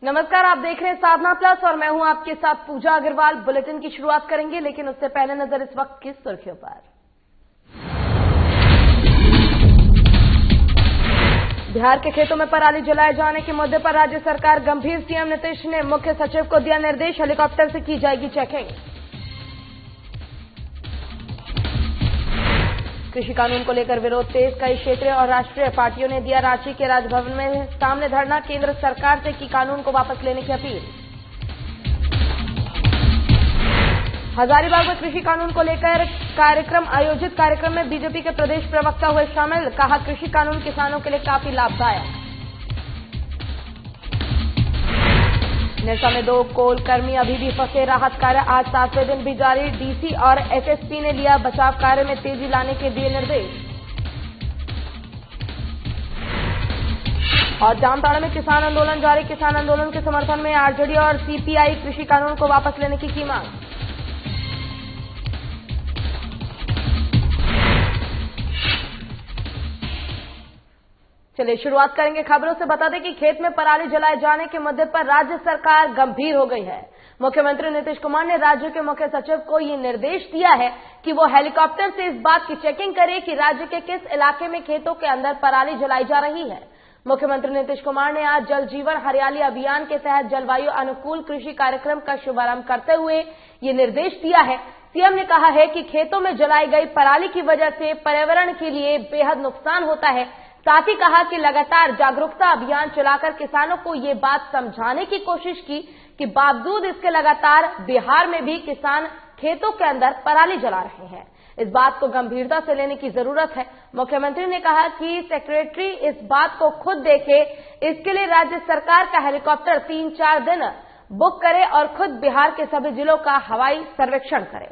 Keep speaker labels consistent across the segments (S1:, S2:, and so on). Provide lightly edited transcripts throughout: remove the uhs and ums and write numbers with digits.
S1: नमस्कार, आप देख रहे हैं साधना प्लस और मैं हूं आपके साथ पूजा अग्रवाल। बुलेटिन की शुरुआत करेंगे, लेकिन उससे पहले नजर इस वक्त की सुर्खियों पर। बिहार के खेतों में पराली जलाए जाने के मुद्दे पर राज्य सरकार गंभीर। सीएम नीतीश ने मुख्य सचिव को दिया निर्देश, हेलीकॉप्टर से की जाएगी चेकिंग। कृषि कानून को लेकर विरोध तेज, कई क्षेत्रीय और राष्ट्रीय पार्टियों ने दिया रांची के राजभवन में सामने धरना, केंद्र सरकार से की कानून को वापस लेने की अपील। हजारीबाग में कृषि कानून को लेकर कार्यक्रम आयोजित, कार्यक्रम में बीजेपी के प्रदेश प्रवक्ता हुए शामिल, कहा कृषि कानून किसानों के लिए काफी लाभदायक। निरसा में 2 कोल कर्मी अभी भी फंसे, राहत कार्य आज 7वें दिन भी जारी। डीसी और एसएसपी ने लिया बचाव कार्य में तेजी लाने के दिए निर्देश। और जामताड़ा में किसान आंदोलन जारी, किसान आंदोलन के समर्थन में आरजेडी और सीपीआई कृषि कानून को वापस लेने की मांग। चलिए शुरुआत करेंगे खबरों से। बता दें कि खेत में पराली जलाए जाने के मुद्दे पर राज्य सरकार गंभीर हो गई है। मुख्यमंत्री नीतीश कुमार ने राज्य के मुख्य सचिव को ये निर्देश दिया है कि वो हेलीकॉप्टर से इस बात की चेकिंग करे कि राज्य के किस इलाके में खेतों के अंदर पराली जलाई जा रही है। मुख्यमंत्री नीतीश कुमार ने आज जल जीवन हरियाली अभियान के तहत जलवायु अनुकूल कृषि कार्यक्रम का शुभारंभ करते हुए ये निर्देश दिया है। सीएम ने कहा है कि खेतों में जलाई गई पराली की वजह से पर्यावरण के लिए बेहद नुकसान होता है। साथ ही कहा कि लगातार जागरूकता अभियान चलाकर किसानों को ये बात समझाने की कोशिश की कि बावजूद इसके लगातार बिहार में भी किसान खेतों के अंदर पराली जला रहे हैं। इस बात को गंभीरता से लेने की जरूरत है। मुख्यमंत्री ने कहा कि सेक्रेटरी इस बात को खुद देखे, इसके लिए राज्य सरकार का हेलीकॉप्टर 3-4 दिन बुक करे और खुद बिहार के सभी जिलों का हवाई सर्वेक्षण करे।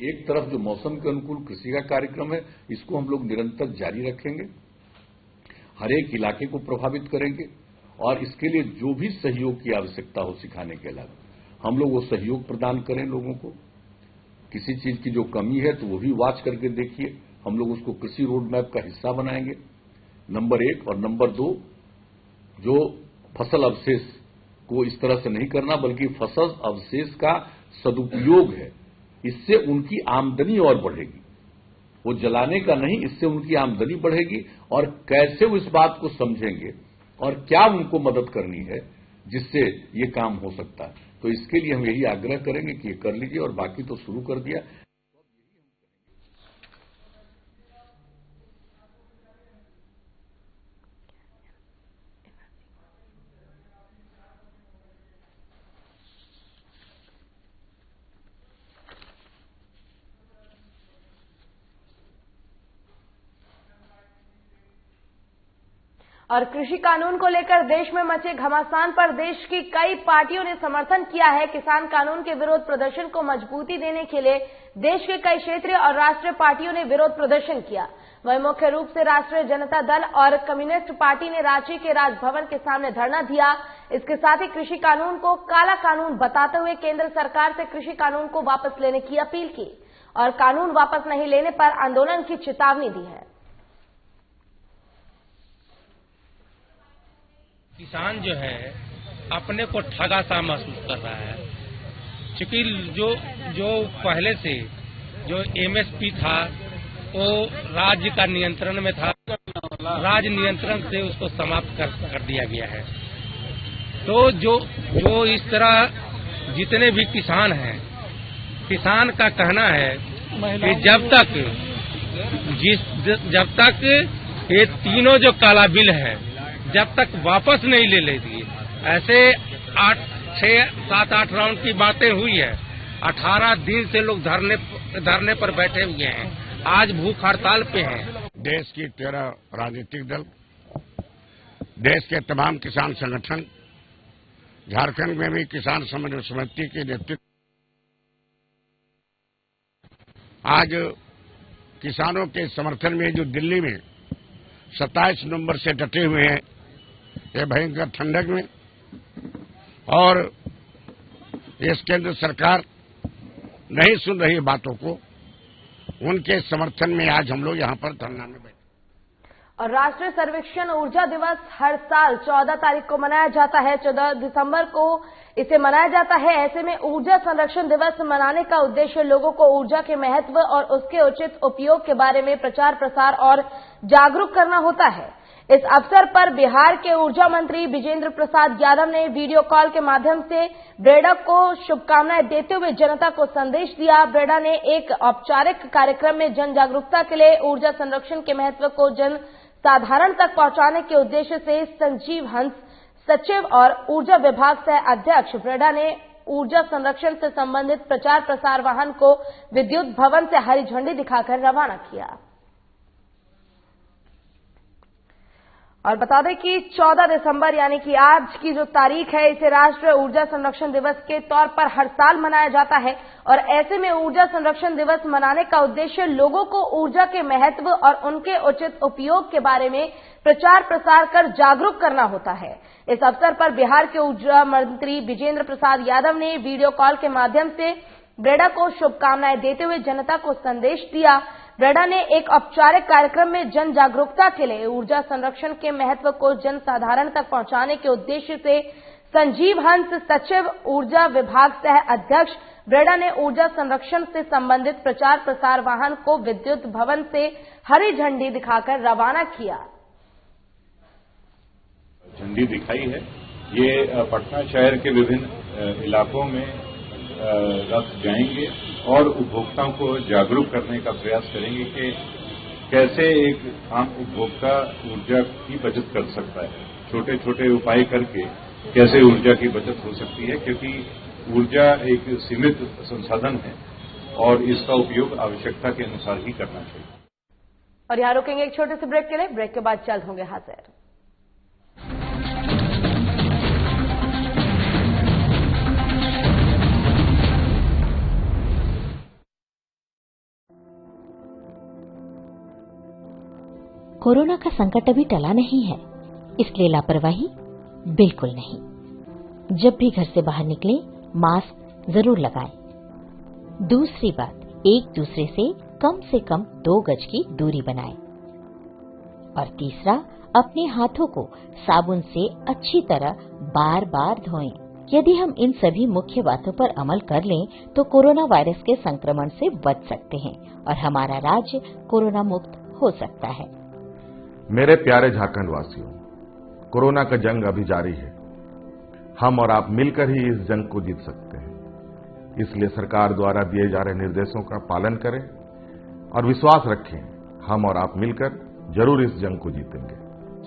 S2: एक तरफ जो मौसम के अनुकूल कृषि का कार्यक्रम है, इसको हम लोग निरंतर जारी रखेंगे, हर एक इलाके को प्रभावित करेंगे और इसके लिए जो भी सहयोग की आवश्यकता हो सिखाने के अलावा हम लोग वो सहयोग प्रदान करें लोगों को। किसी चीज की जो कमी है तो वो भी वॉच करके देखिए, हम लोग उसको कृषि रोड मैप का हिस्सा बनाएंगे, नंबर 1। और नंबर 2, जो फसल अवशेष को इस तरह से नहीं करना, बल्कि फसल अवशेष का सदुपयोग है, इससे उनकी आमदनी और बढ़ेगी। वो जलाने का नहीं, इससे उनकी आमदनी बढ़ेगी। और कैसे वो इस बात को समझेंगे और क्या उनको मदद करनी है जिससे ये काम हो सकता है। तो इसके लिए हम यही आग्रह करेंगे कि ये कर लीजिए, और बाकी तो शुरू कर दिया।
S1: और कृषि कानून को लेकर देश में मचे घमासान पर देश की कई पार्टियों ने समर्थन किया है। किसान कानून के विरोध प्रदर्शन को मजबूती देने के लिए देश के कई क्षेत्रीय और राष्ट्रीय पार्टियों ने विरोध प्रदर्शन किया। वहीं मुख्य रूप से राष्ट्रीय जनता दल और कम्युनिस्ट पार्टी ने रांची के राजभवन के सामने धरना दिया। इसके साथ ही कृषि कानून को काला कानून बताते हुए केंद्र सरकार से कृषि कानून को वापस लेने की अपील की और कानून वापस नहीं लेने पर आंदोलन की चेतावनी दी है।
S3: किसान जो है अपने को ठगा सा महसूस कर रहा है, क्योंकि जो पहले से जो एमएसपी था वो राज्य का नियंत्रण में था, राज्य नियंत्रण से उसको समाप्त कर दिया गया है। तो जो इस तरह जितने भी किसान हैं, किसान का कहना है कि जब तक ये तीनों जो काला बिल है जब तक वापस नहीं ले लेगी, ऐसे 7-8 राउंड की बातें हुई है। 18 दिन से लोग धरने पर बैठे हुए हैं, आज भूख हड़ताल पे हैं।
S4: देश की 13 राजनीतिक दल, देश के तमाम किसान संगठन, झारखंड में भी किसान समन्वय समिति के नेतृत्व आज किसानों के समर्थन में जो दिल्ली में 27 नवंबर से डटे हुए हैं ये भयंकर ठंडक में, और इस केंद्र सरकार नहीं सुन रही बातों को, उनके समर्थन में आज हम लोग यहाँ पर धरना में बैठे।
S1: और राष्ट्रीय सर्वेक्षण ऊर्जा दिवस हर साल 14 तारीख को मनाया जाता है। 14 दिसंबर को इसे मनाया जाता है। ऐसे में ऊर्जा संरक्षण दिवस मनाने का उद्देश्य लोगों को ऊर्जा के महत्व और उसके उचित उपयोग के बारे में प्रचार प्रसार और जागरूक करना होता है। इस अवसर पर बिहार के ऊर्जा मंत्री विजेंद्र प्रसाद यादव ने वीडियो कॉल के माध्यम से ब्रेडा को शुभकामनाएं देते हुए जनता को संदेश दिया। ब्रेडा ने एक औपचारिक कार्यक्रम में जन जागरूकता के लिए ऊर्जा संरक्षण के महत्व को जन साधारण तक पहुंचाने के उद्देश्य से संजीव हंस, सचिव और ऊर्जा विभाग सह अध्यक्ष ब्रेडा ने ऊर्जा संरक्षण से संबंधित प्रचार प्रसार वाहन को विद्युत भवन से हरी झंडी दिखाकर रवाना किया। और बता दें कि 14 दिसंबर यानी कि आज की जो तारीख है, इसे राष्ट्रीय ऊर्जा संरक्षण दिवस के तौर पर हर साल मनाया जाता है। और ऐसे में ऊर्जा संरक्षण दिवस मनाने का उद्देश्य लोगों को ऊर्जा के महत्व और उनके उचित उपयोग के बारे में प्रचार प्रसार कर जागरूक करना होता है। इस अवसर पर बिहार के ऊर्जा मंत्री विजेंद्र प्रसाद यादव ने वीडियो कॉल के माध्यम से ब्रेडा को शुभकामनाएं देते हुए जनता को संदेश दिया। ब्रेडा ने एक औपचारिक कार्यक्रम में जन जागरूकता के लिए ऊर्जा संरक्षण के महत्व को जन साधारण तक पहुंचाने के उद्देश्य से संजीव हंस, सचिव ऊर्जा विभाग सह अध्यक्ष ब्रेडा ने ऊर्जा संरक्षण से संबंधित प्रचार प्रसार वाहन को विद्युत भवन से हरी झंडी दिखाकर रवाना किया।
S5: झंडी दिखाई है। ये पटना शहर के विभिन्न इलाकों में रथ जाएंगे और उपभोक्ताओं को जागरूक करने का प्रयास करेंगे कि कैसे एक आम उपभोक्ता ऊर्जा की बचत कर सकता है। छोटे छोटे उपाय करके कैसे ऊर्जा की बचत हो सकती है, क्योंकि ऊर्जा एक सीमित संसाधन है और इसका उपयोग आवश्यकता के अनुसार ही करना चाहिए।
S1: और यहाँ रुकेंगे एक छोटे से ब्रेक के लिए। ब्रेक के बाद जल्द होंगे हाजिर।
S6: कोरोना का संकट अभी टला नहीं है, इसलिए लापरवाही बिल्कुल नहीं। जब भी घर से बाहर निकलें, मास्क जरूर लगाएं। दूसरी बात, एक दूसरे से कम 2 गज की दूरी बनाएं। और तीसरा, अपने हाथों को साबुन से अच्छी तरह बार बार धोएं। यदि हम इन सभी मुख्य बातों पर अमल कर लें तो कोरोना वायरस के संक्रमण से बच सकते हैं और हमारा राज्य कोरोना मुक्त हो सकता है।
S7: मेरे प्यारे झारखंड वासियों, कोरोना का जंग अभी जारी है। हम और आप मिलकर ही इस जंग को जीत सकते हैं। इसलिए सरकार द्वारा दिए जा रहे निर्देशों का पालन करें और विश्वास रखें, हम और आप मिलकर जरूर इस जंग को जीतेंगे।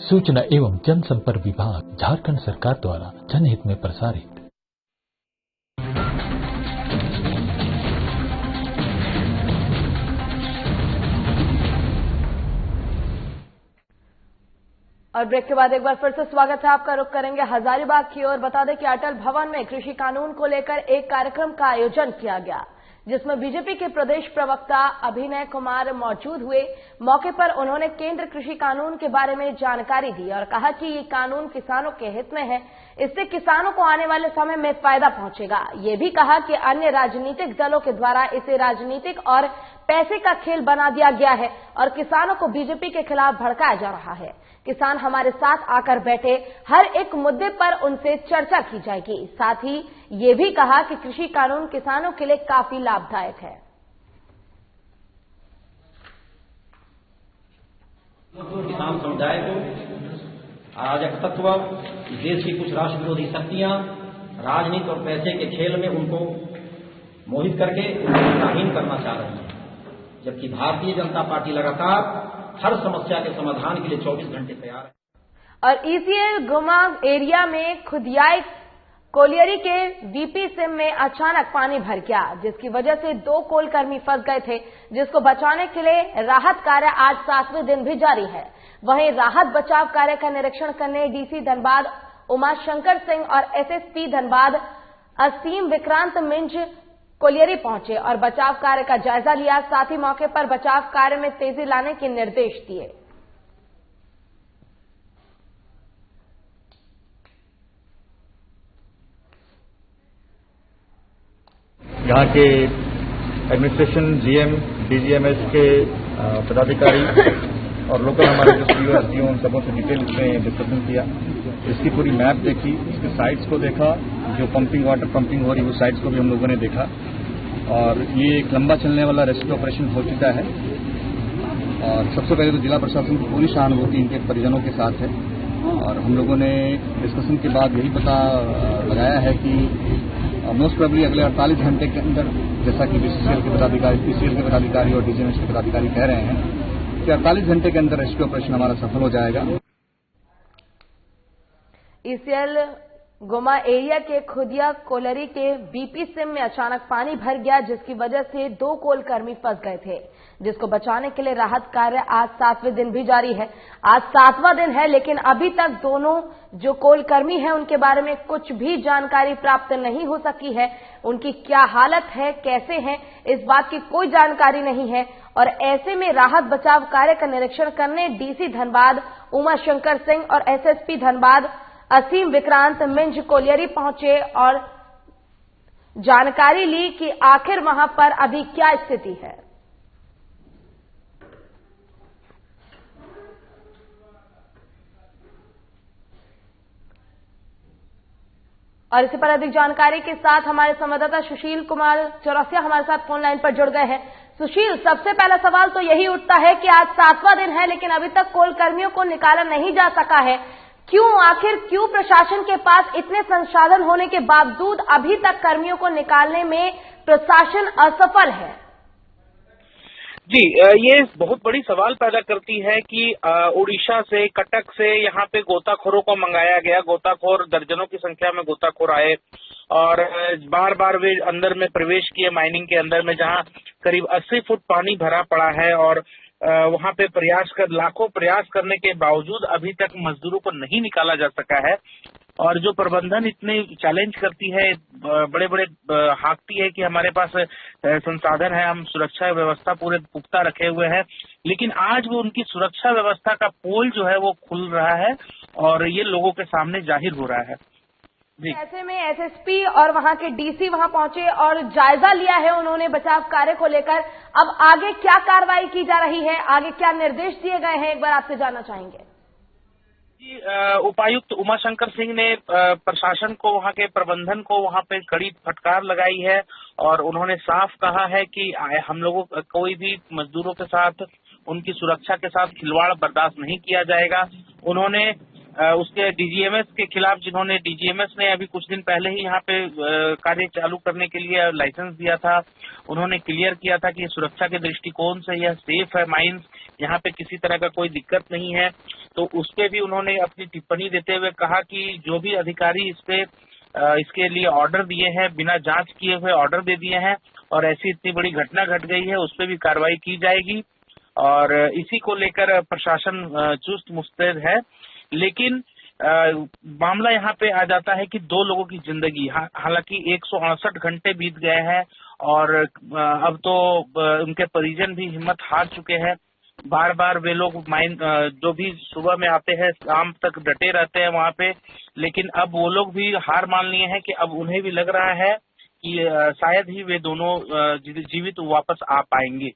S8: सूचना एवं जनसंपर्क विभाग, झारखंड सरकार द्वारा जनहित में प्रसारित।
S1: और ब्रेक के बाद एक बार फिर से स्वागत है आपका। रुख करेंगे हजारीबाग की ओर। बता दें कि अटल भवन में कृषि कानून को लेकर एक कार्यक्रम का आयोजन किया गया, जिसमें बीजेपी के प्रदेश प्रवक्ता अभिनय कुमार मौजूद हुए। मौके पर उन्होंने केंद्र कृषि कानून के बारे में जानकारी दी और कहा कि ये कानून किसानों के हित में है, इससे किसानों को आने वाले समय में फायदा पहुंचेगा। ये भी कहा कि अन्य राजनीतिक दलों के द्वारा इसे राजनीतिक और पैसे का खेल बना दिया गया है और किसानों को बीजेपी के खिलाफ भड़काया जा रहा है। किसान हमारे साथ आकर बैठे, हर एक मुद्दे पर उनसे चर्चा की जाएगी। साथ ही ये भी कहा कि कृषि कानून किसानों के लिए काफी लाभदायक है।
S9: किसान समुदाय को अराजक तत्व, देश की कुछ राष्ट्र विरोधी शक्तियां राजनीति और पैसे के खेल में उनको मोहित करके उनको दिशाहीन करना चाह रही है, जबकि भारतीय जनता पार्टी लगातार हर समस्या के समाधान के लिए 24 घंटे तैयार है।
S1: और ईसीएल गुमा एरिया में खुदियाई कोलियरी के वीपी सिम में अचानक पानी भर गया, जिसकी वजह से 2 कोल कर्मी फंस गए थे, जिसको बचाने के लिए राहत कार्य आज 7वें दिन भी जारी है। वहीं राहत बचाव कार्य का निरीक्षण करने डीसी धनबाद उमाशंकर सिंह और एसएसपी धनबाद असीम विक्रांत मिंज कोलियरी पहुंचे और बचाव कार्य का जायजा लिया। साथ ही मौके पर बचाव कार्य में तेजी लाने के निर्देश दिए।
S10: यहाँ के एडमिनिस्ट्रेशन, जीएम, डीजीएमएस के पदाधिकारी और लोकल हमारे जो सीईओ एसडीओ उन सबों से डिटेल इसमें डिस्कशन किया, इसकी पूरी मैप देखी, इसके साइट्स को देखा, जो पंपिंग वाटर पंपिंग हो रही है उस साइट्स को भी हम लोगों ने देखा। और ये एक लंबा चलने वाला रेस्क्यू ऑपरेशन हो चुका है और सबसे पहले तो जिला प्रशासन की पूरी सहानुभूति इनके परिजनों के साथ है। और हम लोगों ने डिस्कशन के बाद यही पता लगाया है कि मोस्ट प्रोबेबली अगले 48 घंटे के अंदर, जैसा कि बीसीसीएल के पदाधिकारी और डीजीएमएस के पदाधिकारी कह रहे हैं कि 48 घंटे के अंदर रेस्क्यू ऑपरेशन हमारा सफल हो जाएगा।
S1: ईसीएल गोमा एरिया के खुदिया कोलरी के बीपी सिम में अचानक पानी भर गया, जिसकी वजह से 2 कोलकर्मी फंस गए थे, जिसको बचाने के लिए राहत कार्य आज 7वें दिन भी जारी है। आज 7वां दिन है, लेकिन अभी तक दोनों जो कोलकर्मी हैं उनके बारे में कुछ भी जानकारी प्राप्त नहीं हो सकी है। उनकी क्या हालत है, कैसे हैं, इस बात की कोई जानकारी नहीं है। और ऐसे में राहत बचाव कार्य का निरीक्षण करने डीसी धनबाद उमा शंकर सिंह और एसएसपी धनबाद असीम विक्रांत मिंज कोलियरी पहुंचे और जानकारी ली कि आखिर वहां पर अभी क्या स्थिति है। और इसी पर अधिक जानकारी के साथ हमारे संवाददाता सुशील कुमार चौरसिया हमारे साथ फोन लाइन पर जुड़ गए हैं। सुशील, सबसे पहला सवाल तो यही उठता है कि आज 7वां दिन है, लेकिन अभी तक कोलकर्मियों को निकाला नहीं जा सका है। क्यों प्रशासन के पास इतने संसाधन होने के बावजूद अभी तक कर्मियों को निकालने में प्रशासन असफल है?
S11: जी, ये बहुत बड़ी सवाल पैदा करती है कि उड़ीसा से, कटक से यहाँ पे गोताखोरों को मंगाया गया। गोताखोर दर्जनों की संख्या में गोताखोर आए और बार बार वे अंदर में प्रवेश किए, माइनिंग के अंदर में, जहाँ करीब 80 फुट पानी भरा पड़ा है। और वहां पे लाखों प्रयास करने के बावजूद अभी तक मजदूरों को नहीं निकाला जा सका है। और जो प्रबंधन इतने चैलेंज करती है, बड़े बड़े हाँकती है कि हमारे पास संसाधन है, हम सुरक्षा व्यवस्था पूरे पुख्ता रखे हुए हैं, लेकिन आज वो उनकी सुरक्षा व्यवस्था का पोल जो है वो खुल रहा है और ये लोगों के सामने जाहिर हो रहा है।
S1: ऐसे में एसएसपी और वहां के डीसी वहां पहुंचे और जायजा लिया है उन्होंने बचाव कार्य को लेकर। अब आगे क्या कार्रवाई की जा रही है, आगे क्या निर्देश दिए गए हैं, एक बार आपसे जानना चाहेंगे।
S11: उपायुक्त उमाशंकर सिंह ने प्रशासन को, वहां के प्रबंधन को वहां पे कड़ी फटकार लगाई है और उन्होंने साफ कहा है कि हम लोगों कोई भी मजदूरों के साथ, उनकी सुरक्षा के साथ खिलवाड़ बर्दाश्त नहीं किया जाएगा। उन्होंने उसके डीजीएमएस के खिलाफ, जिन्होंने डीजीएमएस ने अभी कुछ दिन पहले ही यहाँ पे कार्य चालू करने के लिए लाइसेंस दिया था, उन्होंने क्लियर किया था कि सुरक्षा के दृष्टिकोण से यह सेफ है माइंस, यहाँ पे किसी तरह का कोई दिक्कत नहीं है। तो उस पे भी उन्होंने अपनी टिप्पणी देते हुए कहा कि जो भी अधिकारी इसके लिए ऑर्डर दिए हैं, बिना जांच किए हुए ऑर्डर दे दिए हैं और ऐसी इतनी बड़ी घटना घट गई है, उस पर भी कार्रवाई की जाएगी। और इसी को लेकर प्रशासन चुस्त मुस्तैद है। लेकिन मामला यहाँ पे आ जाता है कि 2 लोगों की जिंदगी, हालांकि 168 घंटे बीत गए हैं और अब तो उनके परिजन भी हिम्मत हार चुके हैं। बार बार वे लोग जो भी सुबह में आते हैं, शाम तक डटे रहते हैं वहाँ पे, लेकिन अब वो लोग भी हार मान लिए हैं कि अब उन्हें भी लग रहा है कि शायद ही वे दोनों जीवित वापस आ पाएंगे।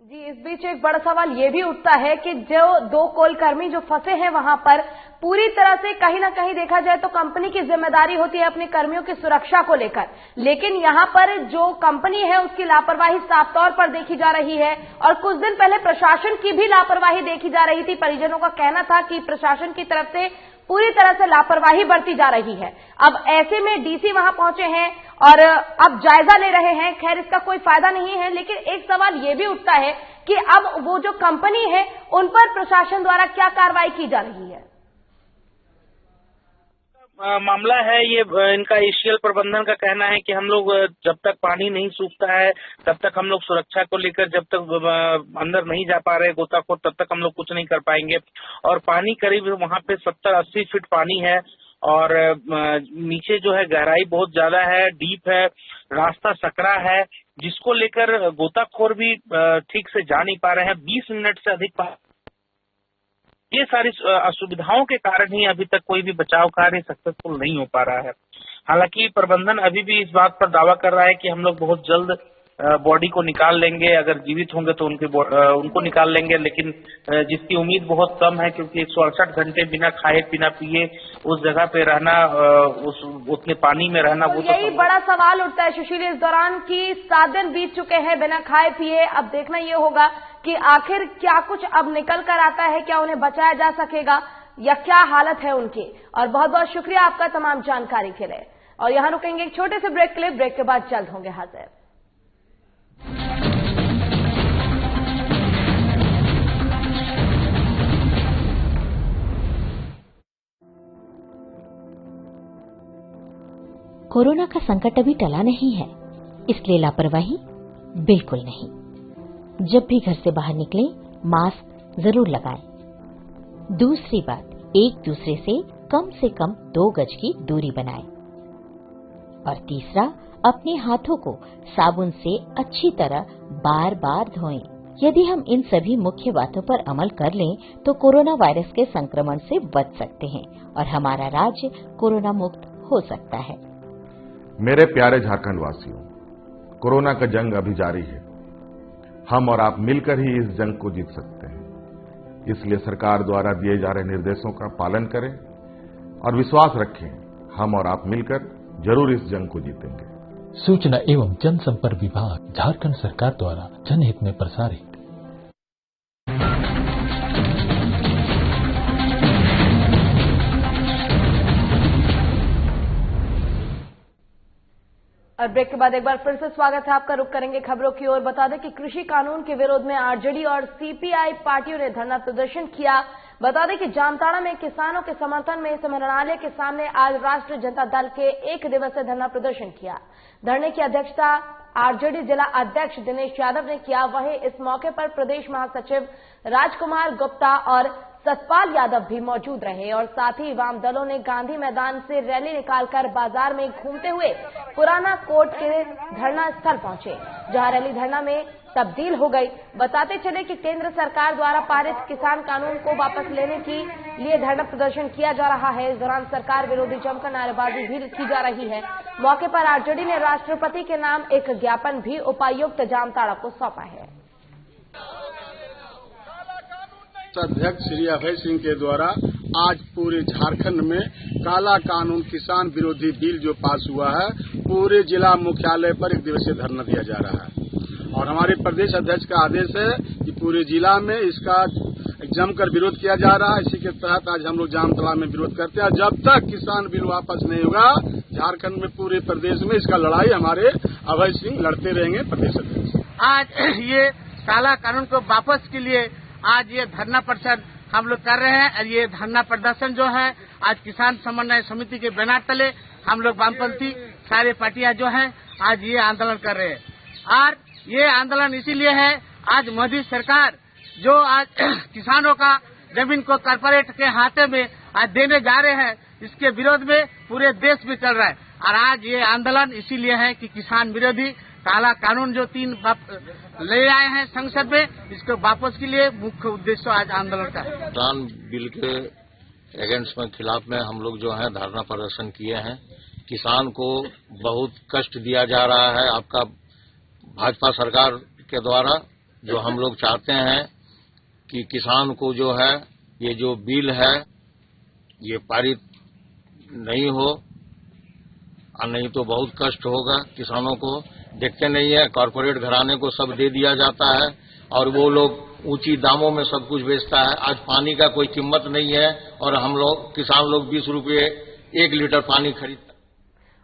S1: जी, इस बीच एक बड़ा सवाल ये भी उठता है कि जो 2 कोलकर्मी जो फंसे हैं वहां पर, पूरी तरह से कहीं ना कहीं देखा जाए तो कंपनी की जिम्मेदारी होती है अपने कर्मियों की सुरक्षा को लेकर, लेकिन यहां पर जो कंपनी है उसकी लापरवाही साफ तौर पर देखी जा रही है। और कुछ दिन पहले प्रशासन की भी लापरवाही देखी जा रही थी। परिजनों का कहना था कि प्रशासन की तरफ से पूरी तरह से लापरवाही बरती जा रही है। अब ऐसे में डीसी वहां पहुंचे हैं और अब जायजा ले रहे हैं। खैर, इसका कोई फायदा नहीं है, लेकिन एक सवाल यह भी उठता है कि अब वो जो कंपनी है उन पर प्रशासन द्वारा क्या कार्रवाई की जा रही है।
S11: मामला है ये, इनका ईसीएल प्रबंधन का कहना है कि हम लोग जब तक पानी नहीं सूखता है तब तक हम लोग सुरक्षा को लेकर, जब तक अंदर नहीं जा पा रहे गोताखोर, तब तक हम लोग कुछ नहीं कर पाएंगे। और पानी करीब वहां पे 70-80 फीट पानी है और नीचे जो है गहराई बहुत ज्यादा है, डीप है, रास्ता सकरा है, जिसको लेकर गोताखोर भी ठीक से जा नहीं पा रहे हैं। 20 मिनट से अधिक ये सारी असुविधाओं के कारण ही अभी तक कोई भी बचाव कार्य सक्सेसफुल नहीं हो पा रहा है। हालांकि प्रबंधन अभी भी इस बात पर दावा कर रहा है कि हम लोग बहुत जल्द बॉडी को निकाल लेंगे, अगर जीवित होंगे तो उनको निकाल लेंगे, लेकिन जिसकी उम्मीद बहुत कम है, क्योंकि 168 घंटे बिना खाए बिना पिए उस जगह पे रहना, उतने पानी में रहना, वो
S1: यही बड़ा सवाल उठता है सुशील इस दौरान की 7 दिन बीत चुके हैं बिना खाए पिए। अब देखना ये होगा कि आखिर क्या कुछ अब निकल कर आता है, क्या उन्हें बचाया जा सकेगा या क्या हालत है उनकी। और बहुत बहुत शुक्रिया आपका तमाम जानकारी के लिए। और यहां रुकेंगे एक छोटे से ब्रेक के लिए, ब्रेक के बाद जल्द होंगे हाजिर।
S6: कोरोना का संकट अभी टला नहीं है, इसलिए लापरवाही बिल्कुल नहीं। जब भी घर से बाहर निकलें, मास्क जरूर लगाएं। दूसरी बात, एक दूसरे से कम 2 गज की दूरी बनाएं। और तीसरा, अपने हाथों को साबुन से अच्छी तरह बार बार धोएं। यदि हम इन सभी मुख्य बातों पर अमल कर लें तो कोरोना वायरस के संक्रमण से बच सकते हैं और हमारा राज्य कोरोना मुक्त हो सकता है।
S7: मेरे प्यारे झारखंड वासियों, कोरोना का जंग अभी जारी है। हम और आप मिलकर ही इस जंग को जीत सकते हैं। इसलिए सरकार द्वारा दिए जा रहे निर्देशों का पालन करें और विश्वास रखें, हम और आप मिलकर जरूर इस जंग को जीतेंगे।
S8: सूचना एवं जनसंपर्क विभाग, झारखंड सरकार द्वारा जनहित में प्रसारित।
S1: और ब्रेक के बाद एक बार फिर से स्वागत है आपका। रुक करेंगे खबरों की ओर। बता दें कि कृषि कानून के विरोध में आरजेडी और सीपीआई पार्टियों ने धरना प्रदर्शन किया। बता दें कि जामताड़ा में किसानों के समर्थन में समरणालय के सामने आज राष्ट्रीय जनता दल के 1 दिवसीय धरना प्रदर्शन किया। धरने की अध्यक्षता आरजेडी जिला अध्यक्ष दिनेश यादव ने किया। वहीं इस मौके पर प्रदेश महासचिव राजकुमार गुप्ता और सतपाल यादव भी मौजूद रहे और साथ ही वाम दलों ने गांधी मैदान से रैली निकालकर बाजार में घूमते हुए पुराना कोर्ट के धरना स्थल पहुंचे, जहां रैली धरना में तब्दील हो गई। बताते चले कि केंद्र सरकार द्वारा पारित किसान कानून को वापस लेने के लिए धरना प्रदर्शन किया जा रहा है। इस दौरान सरकार विरोधी जमकर नारेबाजी भी की जा रही है। मौके पर आरजेडी ने राष्ट्रपति के नाम एक ज्ञापन भी उपायुक्त जामताड़ा को सौंपा है।
S12: अध्यक्ष श्री अभय सिंह के द्वारा आज पूरे झारखंड में काला कानून किसान विरोधी बिल जो पास हुआ है, पूरे जिला मुख्यालय पर 1 दिवसीय धरना दिया जा रहा है। और हमारे प्रदेश अध्यक्ष का आदेश है कि पूरे जिला में इसका जमकर विरोध किया जा रहा है। इसी के तहत आज हम लोग जामताड़ा में विरोध करते हैं। जब तक किसान बिल वापस नहीं होगा, झारखंड में पूरे प्रदेश में इसका लड़ाई हमारे अभय सिंह लड़ते रहेंगे, प्रदेश अध्यक्ष।
S13: आज ये काला कानून को वापस के लिए आज ये धरना प्रदर्शन हम लोग कर रहे हैं। और ये धरना प्रदर्शन जो है आज किसान समन्वय समिति के बैनर तले हम लोग वामपंथी सारे पार्टियां जो हैं आज ये आंदोलन कर रहे हैं। और ये आंदोलन इसीलिए है, आज मोदी सरकार जो आज किसानों का जमीन को कॉर्पोरेट के हाथे में आज देने जा रहे हैं, इसके विरोध में पूरे देश में चल रहा है। और आज ये आंदोलन इसीलिए है कि किसान विरोधी काला कानून जो 3 ले आए हैं संसद में, इसको वापस के लिए मुख्य उद्देश्य आज आंदोलन का है।
S14: किसान बिल के अगेंस्ट में खिलाफ में हम लोग जो है धरना प्रदर्शन किए हैं। किसान को बहुत कष्ट दिया जा रहा है आपका भाजपा सरकार के द्वारा। जो हम लोग चाहते हैं कि किसान को जो है ये जो बिल है ये पारित नहीं हो, और नहीं तो बहुत कष्ट होगा किसानों को। देखते नहीं है, कॉर्पोरेट घराने को सब दे दिया जाता है और वो लोग ऊंची दामों में सब कुछ बेचता है। आज पानी का कोई कीमत नहीं है और हम लोग किसान लोग 20 रुपये 1 लीटर पानी खरीदता।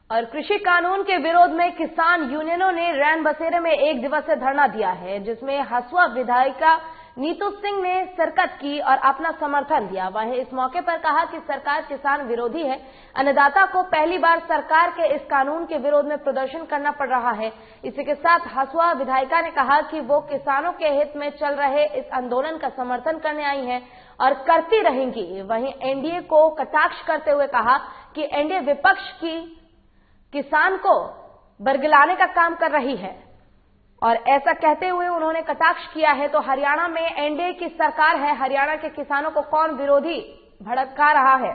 S1: और कृषि कानून के विरोध में किसान यूनियनों ने रैन बसेरे में 1 दिवसीय धरना दिया है, जिसमें हसुआ विधायिका नीतू सिंह ने शिरकत की और अपना समर्थन दिया। वहीं इस मौके पर कहा कि सरकार किसान विरोधी है। अन्नदाता को पहली बार सरकार के इस कानून के विरोध में प्रदर्शन करना पड़ रहा है। इसी के साथ हसुआ विधायिका ने कहा कि वो किसानों के हित में चल रहे इस आंदोलन का समर्थन करने आई हैं और करती रहेंगी। वहीं एनडीए को कटाक्ष करते हुए कहा कि एनडीए विपक्ष की किसान को बरगलाने का काम कर रही है और ऐसा कहते हुए उन्होंने कटाक्ष किया है तो हरियाणा में एनडीए की सरकार है, हरियाणा के किसानों को कौन विरोधी भड़का रहा है।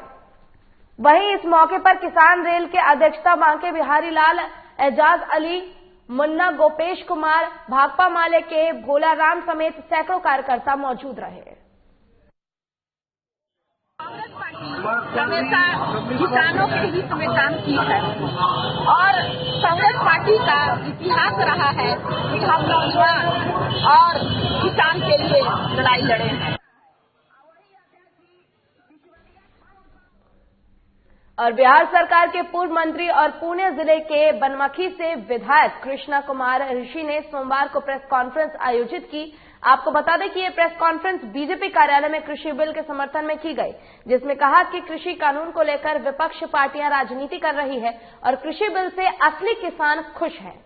S1: वहीं इस मौके पर किसान रेल के अध्यक्षता बांके बिहारी लाल, एजाज अली मुन्ना गोपेश कुमार, भाकपा माले के भोला राम समेत सैकड़ों कार्यकर्ता मौजूद रहे।
S15: हमेशा किसानों के हित में काम की है और कांग्रेस पार्टी का इतिहास रहा है कि हम नौजवान और किसान के लिए लड़ाई लड़े हैं।
S1: और बिहार सरकार के पूर्व मंत्री और पुणे जिले के बनमखी से विधायक कृष्णा कुमार ऋषि ने सोमवार को प्रेस कॉन्फ्रेंस आयोजित की। आपको बता दें कि ये प्रेस कॉन्फ्रेंस बीजेपी कार्यालय में कृषि बिल के समर्थन में की गई, जिसमें कहा कि कृषि कानून को लेकर विपक्ष पार्टियां राजनीति कर रही है और कृषि बिल से असली किसान खुश हैं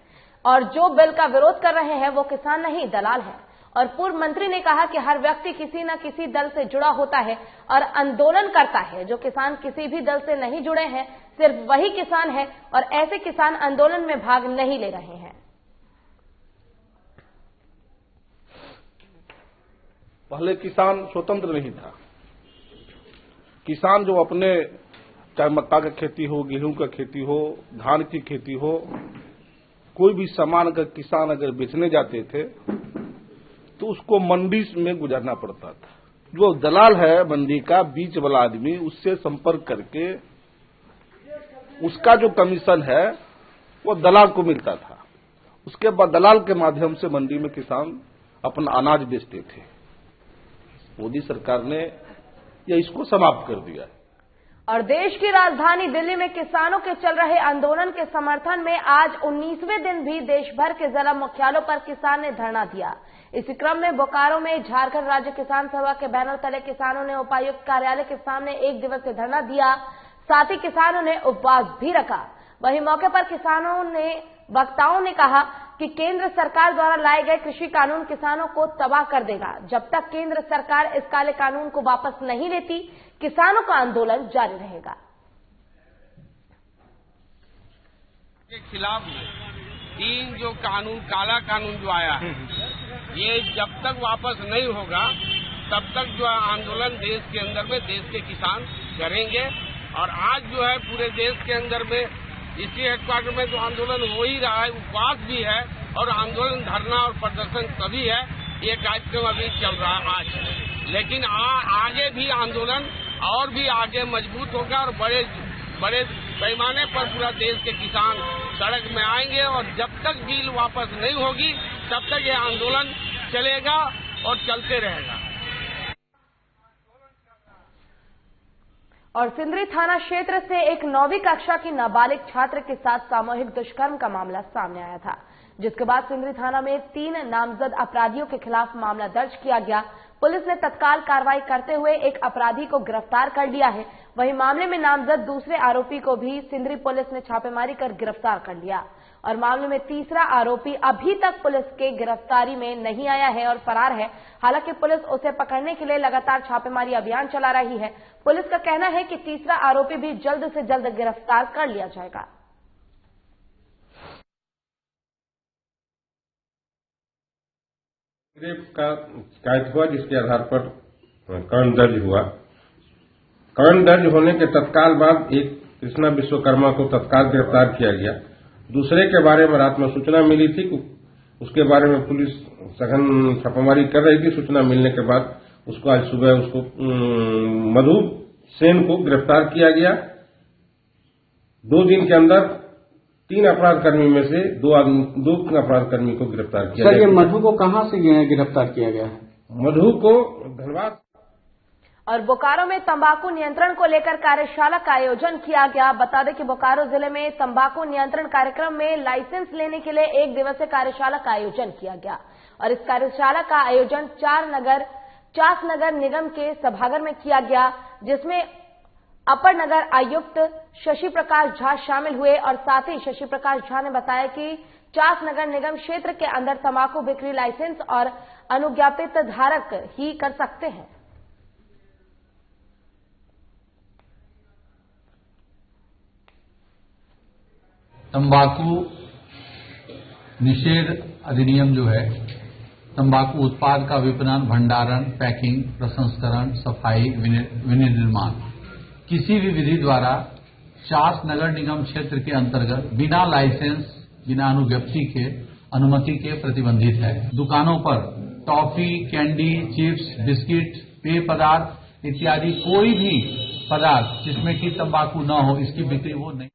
S1: और जो बिल का विरोध कर रहे हैं वो किसान नहीं दलाल है। और पूर्व मंत्री ने कहा कि हर व्यक्ति किसी न किसी दल से जुड़ा होता है और आंदोलन करता है। जो किसान किसी भी दल से नहीं जुड़े हैं सिर्फ वही किसान है और ऐसे किसान आंदोलन में भाग नहीं ले रहे हैं।
S16: पहले किसान स्वतंत्र नहीं था। किसान जो अपने, चाहे मक्का की खेती हो, गेहूं का खेती हो, धान की खेती हो, कोई भी सामान अगर किसान अगर बेचने जाते थे तो उसको मंडी में गुजारना पड़ता था। जो दलाल है मंडी का, बीच वाला आदमी, उससे संपर्क करके उसका जो कमीशन है वो दलाल को मिलता था। उसके बाद दलाल के माध्यम से मंडी में किसान अपना अनाज बेचते थे। मोदी सरकार ने यह इसको समाप्त कर दिया है।
S1: और देश की राजधानी दिल्ली में किसानों के चल रहे आंदोलन के समर्थन में आज 19वें दिन भी देश भर के जिला मुख्यालयों पर किसान ने धरना दिया। इसी क्रम में बोकारो में झारखंड राज्य किसान सभा के बैनर तले किसानों ने उपायुक्त कार्यालय के सामने 1 दिवसीय धरना दिया। साथ ही किसानों ने उपवास भी रखा। वहीं मौके पर वक्ताओं ने कहा कि केंद्र सरकार द्वारा लाए गए कृषि कानून किसानों को तबाह कर देगा। जब तक केंद्र सरकार इस काले कानून को वापस नहीं लेती, किसानों का आंदोलन जारी रहेगा।
S17: के खिलाफ 3 जो कानून, काला कानून जो आया है, ये जब तक वापस नहीं होगा तब तक जो आंदोलन देश के अंदर में देश के किसान करेंगे। और आज जो है पूरे देश के अंदर में इसी हेडक्वार्टर में जो आंदोलन हो ही रहा है, उपवास भी है और आंदोलन, धरना और प्रदर्शन सभी है। ये कार्यक्रम अभी चल रहा है आज, लेकिन आगे भी आंदोलन और भी आगे मजबूत होगा और बड़े बड़े पैमाने पर पूरा देश के किसान सड़क में आएंगे। और जब तक बिल वापस नहीं होगी तब तक ये आंदोलन चलेगा और चलते रहेगा।
S1: और सिंदरी थाना क्षेत्र से एक 9वीं कक्षा की नाबालिग छात्र के साथ सामूहिक दुष्कर्म का मामला सामने आया था, जिसके बाद सिंदरी थाना में 3 नामजद अपराधियों के खिलाफ मामला दर्ज किया गया। पुलिस ने तत्काल कार्रवाई करते हुए एक अपराधी को गिरफ्तार कर लिया है। वहीं मामले में नामजद दूसरे आरोपी को भी सिंदरी पुलिस ने छापेमारी कर गिरफ्तार कर लिया। और मामले में तीसरा आरोपी अभी तक पुलिस के गिरफ्तारी में नहीं आया है और फरार है। हालांकि पुलिस उसे पकड़ने के लिए लगातार छापेमारी अभियान चला रही है। पुलिस का कहना है कि तीसरा आरोपी भी जल्द से जल्द गिरफ्तार कर लिया जाएगा।
S18: रेप का शिकायत हुआ, जिसके आधार पर कांड दर्ज हुआ। कांड दर्ज होने के तत्काल बाद एक कृष्णा विश्वकर्मा को तत्काल गिरफ्तार किया गया। दूसरे के बारे में रात में सूचना मिली थी, उसके बारे में पुलिस सघन छापेमारी कर रही थी। सूचना मिलने के बाद उसको आज सुबह मधु सेन को गिरफ्तार किया गया। 2 दिन के अंदर 3 अपराधकर्मी में से 2 अपराधकर्मी को गिरफ्तार किया गया।
S19: सर, ये मधु को कहां से गिरफ्तार किया गया है?
S18: मधु को धनबाद।
S1: और बोकारो में तंबाकू नियंत्रण को लेकर कार्यशाला का आयोजन किया गया। बता दें कि बोकारो जिले में तंबाकू नियंत्रण कार्यक्रम में लाइसेंस लेने के लिए 1 दिवसीय कार्यशाला का आयोजन किया गया। और इस कार्यशाला का आयोजन चास नगर निगम के सभागार में किया गया, जिसमें अपर नगर आयुक्त शशि प्रकाश झा शामिल हुए। और साथ ही शशि प्रकाश झा ने बताया कि चास नगर निगम क्षेत्र के अंदर तंबाकू बिक्री लाइसेंस और अनुज्ञापित धारक ही कर सकते हैं।
S20: तंबाकू निषेध अधिनियम जो है, तंबाकू उत्पाद का विपणन, भंडारण, पैकिंग, प्रसंस्करण, सफाई, विनिर्माण किसी भी विधि द्वारा चास नगर निगम क्षेत्र के अंतर्गत बिना लाइसेंस बिना अनुमति के प्रतिबंधित है। दुकानों पर टॉफी, कैंडी, चिप्स, बिस्किट, पेय पदार्थ इत्यादि कोई भी पदार्थ जिसमें कि तंबाकू न हो, इसकी बिक्री वो नहीं।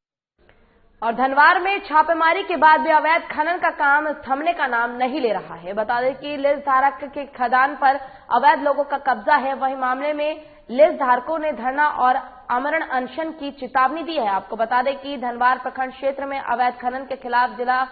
S1: और धनवार में छापेमारी के बाद भी अवैध खनन का काम थमने का नाम नहीं ले रहा है। बता दें कि लीज धारक के खदान पर अवैध लोगों का कब्जा है। वहीं मामले में लीज धारकों ने धरना और आमरण अनशन की चेतावनी दी है। आपको बता दें कि धनवार प्रखंड क्षेत्र में अवैध खनन के खिलाफ जिला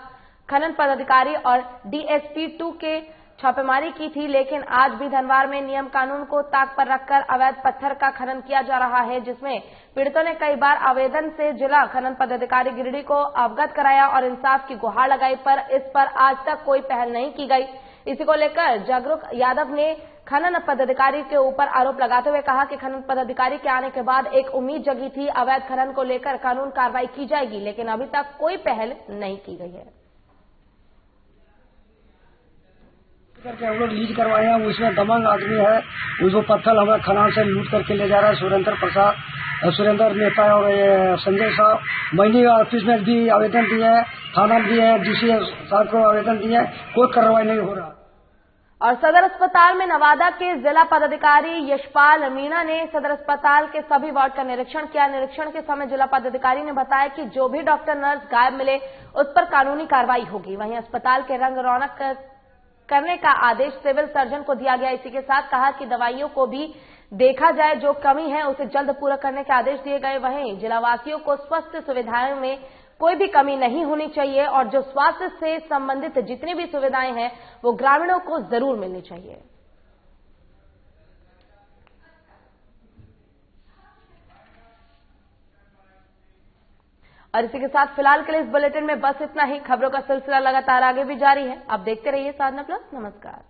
S1: खनन पदाधिकारी और DSP 2 के छापेमारी की थी, लेकिन आज भी धनवार में नियम कानून को ताक पर रखकर अवैध पत्थर का खनन किया जा रहा है, जिसमें पीड़ितों ने कई बार आवेदन से जिला खनन पदाधिकारी गिरिडीह को अवगत कराया और इंसाफ की गुहार लगाई, पर इस पर आज तक कोई पहल नहीं की गई। इसी को लेकर जागरूक यादव ने खनन पदाधिकारी के ऊपर आरोप लगाते हुए कहा कि खनन पदाधिकारी के आने के बाद एक उम्मीद जगी थी, अवैध खनन को लेकर कानून कार्रवाई की जाएगी, लेकिन अभी तक कोई पहल नहीं की गई है।
S21: करके हम लोग लीज करवाए हैं, उसमें दमंग आदमी है, उसको पत्थर हमारे खनान से लूट करके ले जा रहा है। सुरेंद्र नेता और संजय साहब मैंने ऑफिस में भी आवेदन दिए हैं, थाना भी है, DC साहब को आवेदन दिए हैं, कोई कार्रवाई नहीं हो रहा।
S1: और सदर अस्पताल में नवादा के जिला पदाधिकारी यशपाल मीणा ने सदर अस्पताल के सभी वार्ड का निरीक्षण किया। निरीक्षण के समय जिला पदाधिकारी ने बताया कि जो भी डॉक्टर नर्स गायब मिले उस पर कानूनी कार्रवाई होगी। वहीं अस्पताल के रंग रौनक करने का आदेश सिविल सर्जन को दिया गया। इसी के साथ कहा कि दवाइयों को भी देखा जाए, जो कमी है उसे जल्द पूरा करने के आदेश दिए गए। वहीं जिलावासियों को स्वास्थ्य सुविधाओं में कोई भी कमी नहीं होनी चाहिए और जो स्वास्थ्य से संबंधित जितनी भी सुविधाएं हैं वो ग्रामीणों को जरूर मिलनी चाहिए। और इसी के साथ फिलहाल के लिए इस बुलेटिन में बस इतना ही। खबरों का सिलसिला लगातार आगे भी जारी है। आप देखते रहिए साधना प्लस। नमस्कार।